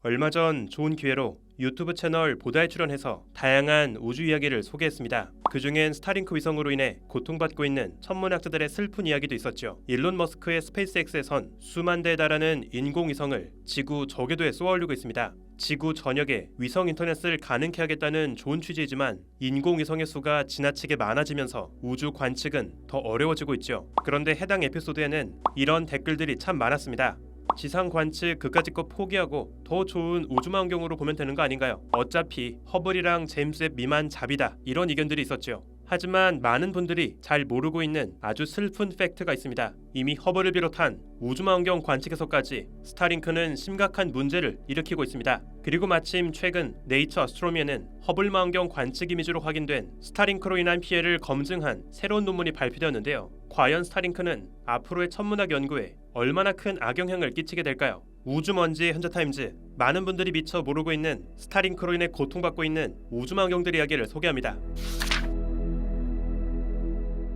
얼마 전 좋은 기회로 유튜브 채널 보다에 출연해서 다양한 우주 이야기를 소개했습니다. 그중엔 스타링크 위성으로 인해 고통받고 있는 천문학자들의 슬픈 이야기도 있었죠. 일론 머스크의 스페이스X에선 수만 대에 달하는 인공위성을 지구 저궤도에 쏘아올리고 있습니다. 지구 전역에 위성 인터넷을 가능케 하겠다는 좋은 취지이지만 인공위성의 수가 지나치게 많아지면서 우주 관측은 더 어려워지고 있죠. 그런데 해당 에피소드에는 이런 댓글들이 참 많았습니다. 지상 관측 그까짓 거 포기하고 더 좋은 우주망원경으로 보면 되는 거 아닌가요? 어차피 허블이랑 제임스 웹 미만 잡이다, 이런 의견들이 있었죠. 하지만 많은 분들이 잘 모르고 있는 아주 슬픈 팩트가 있습니다. 이미 허블을 비롯한 우주망원경 관측에서까지 스타링크는 심각한 문제를 일으키고 있습니다. 그리고 마침 최근 네이처 어스트로노미에는 허블 망원경 관측 이미지로 확인된 스타링크로 인한 피해를 검증한 새로운 논문이 발표되었는데요. 과연 스타링크는 앞으로의 천문학 연구에 얼마나 큰 악영향을 끼치게 될까요? 우주먼지의 현자타임즈, 많은 분들이 미처 모르고 있는 스타링크로 인해 고통받고 있는 우주망원경들 이야기를 소개합니다.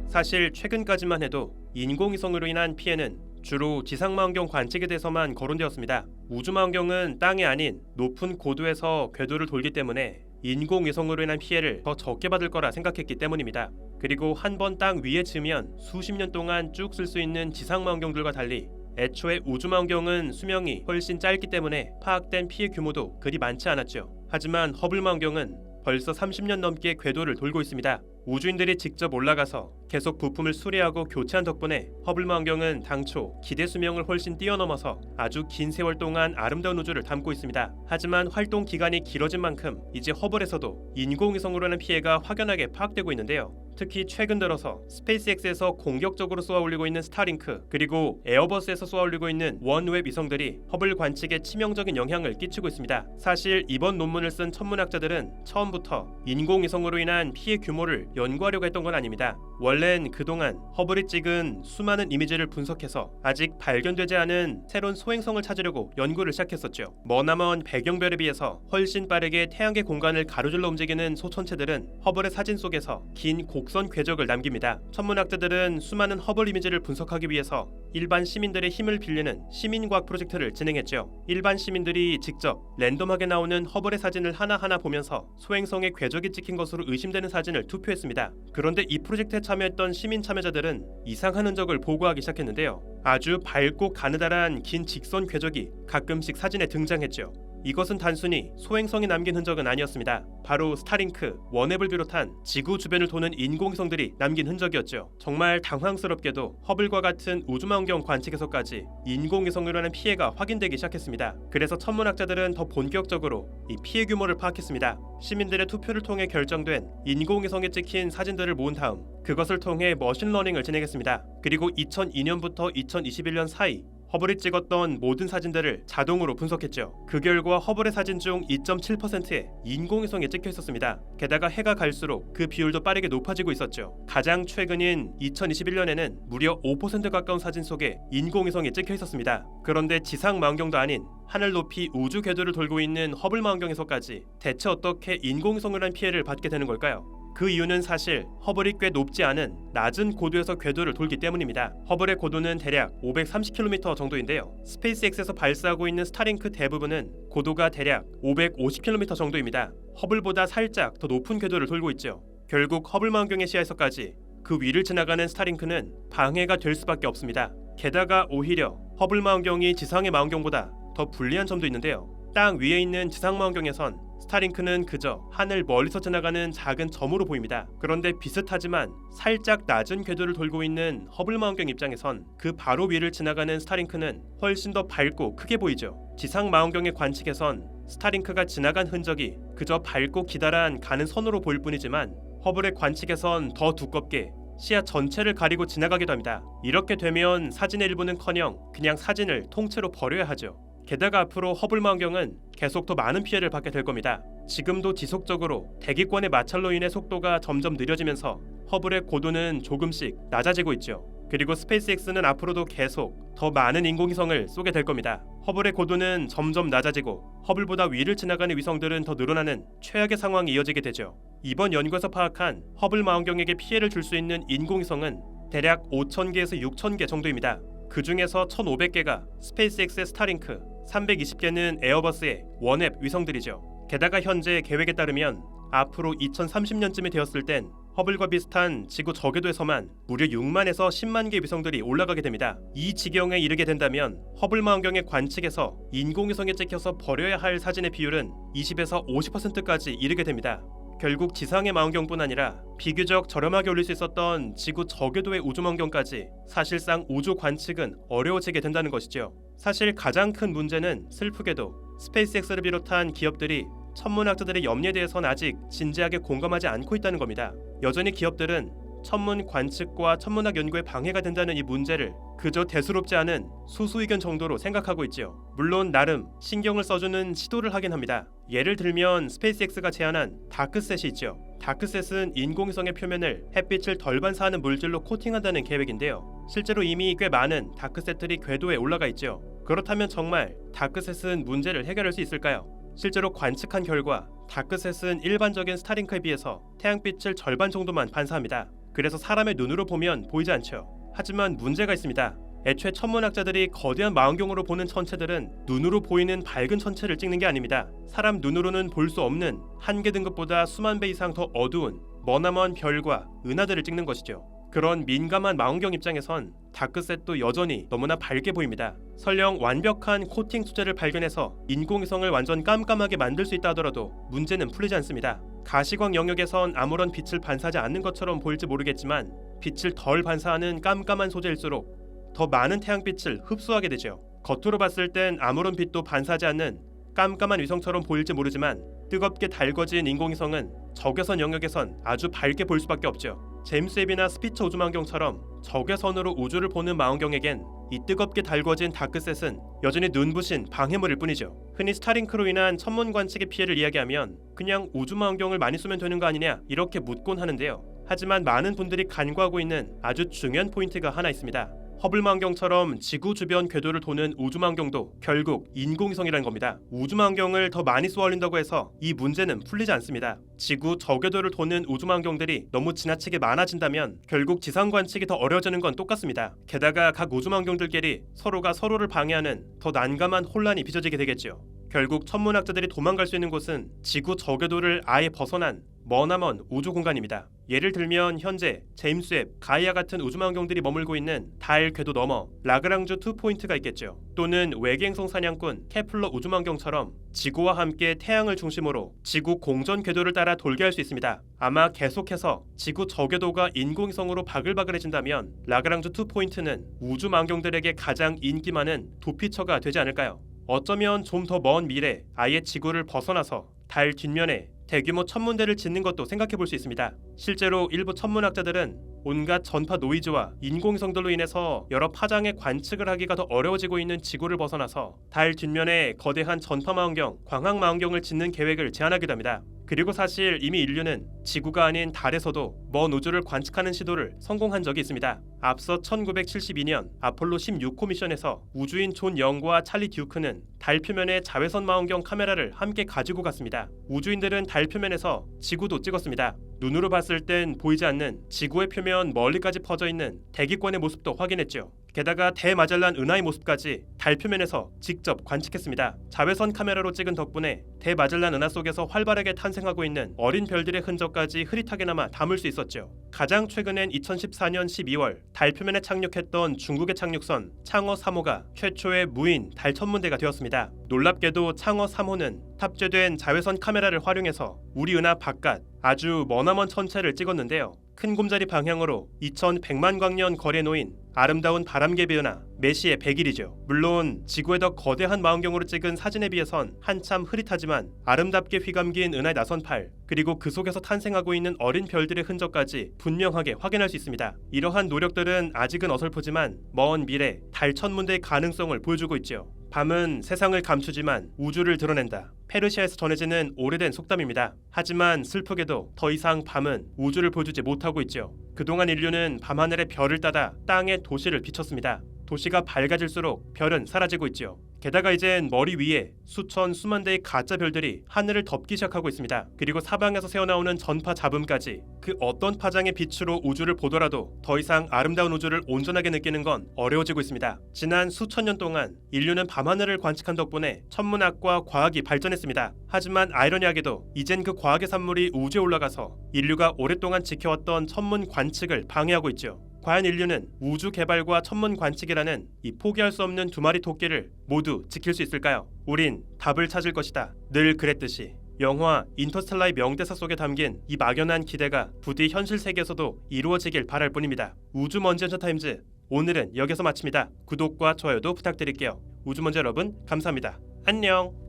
사실 최근까지만 해도 인공위성으로 인한 피해는 주로 지상망원경 관측에 대해서만 거론되었습니다. 우주망원경은 땅이 아닌 높은 고도에서 궤도를 돌기 때문에 인공위성으로 인한 피해를 더 적게 받을 거라 생각했기 때문입니다. 그리고 한 번 땅 위에 즈면 수십 년 동안 쭉 쓸 수 있는 지상망원경들과 달리 애초에 우주망원경은 수명이 훨씬 짧기 때문에 파악된 피해 규모도 그리 많지 않았죠. 하지만 허블 망원경은 벌써 30년 넘게 궤도를 돌고 있습니다. 우주인들이 직접 올라가서 계속 부품을 수리하고 교체한 덕분에 허블 망원경은 당초 기대 수명을 훨씬 뛰어넘어서 아주 긴 세월 동안 아름다운 우주를 담고 있습니다. 하지만 활동 기간이 길어진 만큼 이제 허블에서도 인공위성으로 하는 피해가 확연하게 파악되고 있는데요. 특히 최근 들어서 스페이스X에서 공격적으로 쏘아올리고 있는 스타링크, 그리고 에어버스에서 쏘아올리고 있는 원웹 위성들이 허블 관측에 치명적인 영향을 끼치고 있습니다. 사실 이번 논문을 쓴 천문학자들은 처음부터 인공위성으로 인한 피해 규모를 연구하려고 했던 건 아닙니다. 원래는 그동안 허블이 찍은 수많은 이미지를 분석해서 아직 발견되지 않은 새로운 소행성을 찾으려고 연구를 시작했었죠. 머나먼 배경별에 비해서 훨씬 빠르게 태양계 공간을 가로질러 움직이는 소천체들은 허블의 사진 속에서 긴 곡선 궤적을 남깁니다. 천문학자들은 수많은 허블 이미지를 분석하기 위해서 일반 시민들의 힘을 빌리는 시민과학 프로젝트를 진행했죠. 일반 시민들이 직접 랜덤하게 나오는 허블의 사진을 하나하나 보면서 소행성의 궤적이 찍힌 것으로 의심되는 사진을 투표했습니다. 그런데 이 프로젝트에 참여했던 시민 참여자들은 이상한 흔적을 보고하기 시작했는데요. 아주 밝고 가느다란 긴 직선 궤적이 가끔씩 사진에 등장했죠. 이것은 단순히 소행성이 남긴 흔적은 아니었습니다. 바로 스타링크, 원웹을 비롯한 지구 주변을 도는 인공위성들이 남긴 흔적이었죠. 정말 당황스럽게도 허블과 같은 우주망원경 관측에서까지 인공위성으로 하는 피해가 확인되기 시작했습니다. 그래서 천문학자들은 더 본격적으로 이 피해 규모를 파악했습니다. 시민들의 투표를 통해 결정된 인공위성에 찍힌 사진들을 모은 다음 그것을 통해 머신러닝을 진행했습니다. 그리고 2002년부터 2021년 사이 허블이 찍었던 모든 사진들을 자동으로 분석했죠. 그 결과 허블의 사진 중 2.7%에 인공위성이 찍혀 있었습니다. 게다가 해가 갈수록 그 비율도 빠르게 높아지고 있었죠. 가장 최근인 2021년에는 무려 5% 가까운 사진 속에 인공위성이 찍혀 있었습니다. 그런데 지상 망원경도 아닌 하늘 높이 우주 궤도를 돌고 있는 허블 망원경에서까지 대체 어떻게 인공위성을 한 피해를 받게 되는 걸까요? 그 이유는 사실 허블이 꽤 높지 않은 낮은 고도에서 궤도를 돌기 때문입니다. 허블의 고도는 대략 530km 정도인데요. 스페이스X에서 발사하고 있는 스타링크 대부분은 고도가 대략 550km 정도입니다. 허블보다 살짝 더 높은 궤도를 돌고 있죠. 결국 허블 망원경의 시야에서까지 그 위를 지나가는 스타링크는 방해가 될 수밖에 없습니다. 게다가 오히려 허블 망원경이 지상의 망원경보다 더 불리한 점도 있는데요. 땅 위에 있는 지상 망원경에선 스타링크는 그저 하늘 멀리서 지나가는 작은 점으로 보입니다. 그런데 비슷하지만 살짝 낮은 궤도를 돌고 있는 허블 망원경 입장에선 그 바로 위를 지나가는 스타링크는 훨씬 더 밝고 크게 보이죠. 지상 망원경의 관측에선 스타링크가 지나간 흔적이 그저 밝고 기다란 가는 선으로 보일 뿐이지만 허블의 관측에선 더 두껍게 시야 전체를 가리고 지나가기도 합니다. 이렇게 되면 사진의 일부는커녕 그냥 사진을 통째로 버려야 하죠. 게다가 앞으로 허블 망원경은 계속 더 많은 피해를 받게 될 겁니다. 지금도 지속적으로 대기권의 마찰로 인해 속도가 점점 느려지면서 허블의 고도는 조금씩 낮아지고 있죠. 그리고 스페이스X는 앞으로도 계속 더 많은 인공위성을 쏘게 될 겁니다. 허블의 고도는 점점 낮아지고 허블보다 위를 지나가는 위성들은 더 늘어나는 최악의 상황이 이어지게 되죠. 이번 연구에서 파악한 허블 망원경에게 피해를 줄 수 있는 인공위성은 대략 5,000개에서 6,000개 정도입니다. 그 중에서 1,500개가 스페이스X의 스타링크, 320개는 에어버스의 원웹 위성들이죠. 게다가 현재 계획에 따르면 앞으로 2030년쯤이 되었을 땐 허블과 비슷한 지구 저궤도에서만 무려 6만에서 10만 개 위성들이 올라가게 됩니다. 이 지경에 이르게 된다면 허블 망원경의 관측에서 인공위성에 찍혀서 버려야 할 사진의 비율은 20에서 50%까지 이르게 됩니다. 결국 지상의 망원경뿐 아니라 비교적 저렴하게 올릴 수 있었던 지구 저궤도의 우주망원경까지 사실상 우주 관측은 어려워지게 된다는 것이죠. 사실 가장 큰 문제는 슬프게도 스페이스X를 비롯한 기업들이 천문학자들의 염려에 대해서는 아직 진지하게 공감하지 않고 있다는 겁니다. 여전히 기업들은 천문 관측과 천문학 연구에 방해가 된다는 이 문제를 그저 대수롭지 않은 소수 의견 정도로 생각하고 있지요. 물론 나름 신경을 써주는 시도를 하긴 합니다. 예를 들면 스페이스X가 제안한 다크셋이 있죠. 다크셋은 인공위성의 표면을 햇빛을 덜 반사하는 물질로 코팅한다는 계획인데요. 실제로 이미 꽤 많은 다크셋들이 궤도에 올라가 있죠. 그렇다면 정말 다크셋은 문제를 해결할 수 있을까요? 실제로 관측한 결과 다크셋은 일반적인 스타링크에 비해서 태양빛을 절반 정도만 반사합니다. 그래서 사람의 눈으로 보면 보이지 않죠. 하지만 문제가 있습니다. 애초에 천문학자들이 거대한 망원경으로 보는 천체들은 눈으로 보이는 밝은 천체를 찍는 게 아닙니다. 사람 눈으로는 볼 수 없는 한계 등급보다 수만 배 이상 더 어두운 머나먼 별과 은하들을 찍는 것이죠. 그런 민감한 망원경 입장에선 다크셋도 여전히 너무나 밝게 보입니다. 설령 완벽한 코팅 소재를 발견해서 인공위성을 완전 깜깜하게 만들 수 있다 하더라도 문제는 풀리지 않습니다. 가시광 영역에선 아무런 빛을 반사하지 않는 것처럼 보일지 모르겠지만 빛을 덜 반사하는 깜깜한 소재일수록 더 많은 태양빛을 흡수하게 되죠. 겉으로 봤을 땐 아무런 빛도 반사하지 않는 깜깜한 위성처럼 보일지 모르지만 뜨겁게 달궈진 인공위성은 적외선 영역에선 아주 밝게 보일 수밖에 없죠. 제임스 웹이나 스피처 우주망원경처럼 적외선으로 우주를 보는 망원경에겐 이 뜨겁게 달궈진 다크셋은 여전히 눈부신 방해물일 뿐이죠. 흔히 스타링크로 인한 천문 관측의 피해를 이야기하면 그냥 우주망원경을 많이 쏘면 되는 거 아니냐 이렇게 묻곤 하는데요. 하지만 많은 분들이 간과하고 있는 아주 중요한 포인트가 하나 있습니다. 허블 망원경처럼 지구 주변 궤도를 도는 우주망원경도 결국 인공위성이라는 겁니다. 우주망원경을 더 많이 쏘아 올린다고 해서 이 문제는 풀리지 않습니다. 지구 저궤도를 도는 우주망원경들이 너무 지나치게 많아진다면 결국 지상 관측이 더 어려워지는 건 똑같습니다. 게다가 각 우주망원경들끼리 서로가 서로를 방해하는 더 난감한 혼란이 빚어지게 되겠죠. 결국 천문학자들이 도망갈 수 있는 곳은 지구 저궤도를 아예 벗어난 머나먼 우주 공간입니다. 예를 들면 현재 제임스 웹, 가이아 같은 우주망원경들이 머물고 있는 달 궤도 너머 라그랑주 2포인트가 있겠죠. 또는 외계행성 사냥꾼 케플러 우주망원경처럼 지구와 함께 태양을 중심으로 지구 공전 궤도를 따라 돌게 할 수 있습니다. 아마 계속해서 지구 저궤도가 인공위성으로 바글바글해진다면 라그랑주 2포인트는 우주망원경들에게 가장 인기 많은 도피처가 되지 않을까요? 어쩌면 좀 더 먼 미래 아예 지구를 벗어나서 달 뒷면에 대규모 천문대를 짓는 것도 생각해 볼 수 있습니다. 실제로 일부 천문학자들은 온갖 전파 노이즈와 인공위성들로 인해서 여러 파장의 관측을 하기가 더 어려워지고 있는 지구를 벗어나서 달 뒷면에 거대한 전파망원경, 광학망원경을 짓는 계획을 제안하기도 합니다. 그리고 사실 이미 인류는 지구가 아닌 달에서도 먼 우주를 관측하는 시도를 성공한 적이 있습니다. 앞서 1972년 아폴로 16호 미션에서 우주인 존 영과 찰리 듀크는 달 표면에 자외선 망원경 카메라를 함께 가지고 갔습니다. 우주인들은 달 표면에서 지구도 찍었습니다. 눈으로 봤을 땐 보이지 않는 지구의 표면 멀리까지 퍼져 있는 대기권의 모습도 확인했죠. 게다가 대마젤란 은하의 모습까지 달 표면에서 직접 관측했습니다. 자외선 카메라로 찍은 덕분에 대마젤란 은하 속에서 활발하게 탄생하고 있는 어린 별들의 흔적까지 흐릿하게나마 담을 수 있었죠. 가장 최근엔 2014년 12월 달 표면에 착륙했던 중국의 착륙선 창어 3호가 최초의 무인 달 천문대가 되었습니다. 놀랍게도 창어 3호는 탑재된 자외선 카메라를 활용해서 우리 은하 바깥 아주 머나먼 천체를 찍었는데요. 큰 곰자리 방향으로 2100만 광년 거리에 놓인 아름다운 바람개비 은하 메시의 100일이죠. 물론 지구의 더 거대한 망원경으로 찍은 사진에 비해선 한참 흐릿하지만 아름답게 휘감긴 은하의 나선팔 그리고 그 속에서 탄생하고 있는 어린 별들의 흔적까지 분명하게 확인할 수 있습니다. 이러한 노력들은 아직은 어설프지만 먼 미래 달 천문대의 가능성을 보여주고 있죠. 밤은 세상을 감추지만 우주를 드러낸다. 페르시아에서 전해지는 오래된 속담입니다. 하지만 슬프게도 더 이상 밤은 우주를 보여주지 못하고 있죠. 그동안 인류는 밤하늘의 별을 따다 땅에 도시를 비췄습니다. 도시가 밝아질수록 별은 사라지고 있죠. 게다가 이젠 머리 위에 수천 수만 대의 가짜 별들이 하늘을 덮기 시작하고 있습니다. 그리고 사방에서 새어나오는 전파 잡음까지 그 어떤 파장의 빛으로 우주를 보더라도 더 이상 아름다운 우주를 온전하게 느끼는 건 어려워지고 있습니다. 지난 수천 년 동안 인류는 밤하늘을 관측한 덕분에 천문학과 과학이 발전했습니다. 하지만 아이러니하게도 이젠 그 과학의 산물이 우주에 올라가서 인류가 오랫동안 지켜왔던 천문 관측을 방해하고 있죠. 과연 인류는 우주 개발과 천문 관측이라는 이 포기할 수 없는 두 마리 토끼를 모두 지킬 수 있을까요? 우린 답을 찾을 것이다. 늘 그랬듯이. 영화 인터스텔라의 명대사 속에 담긴 이 막연한 기대가 부디 현실 세계에서도 이루어지길 바랄 뿐입니다. 우주먼지연처타임즈, 오늘은 여기서 마칩니다. 구독과 좋아요도 부탁드릴게요. 우주먼지 여러분, 감사합니다. 안녕.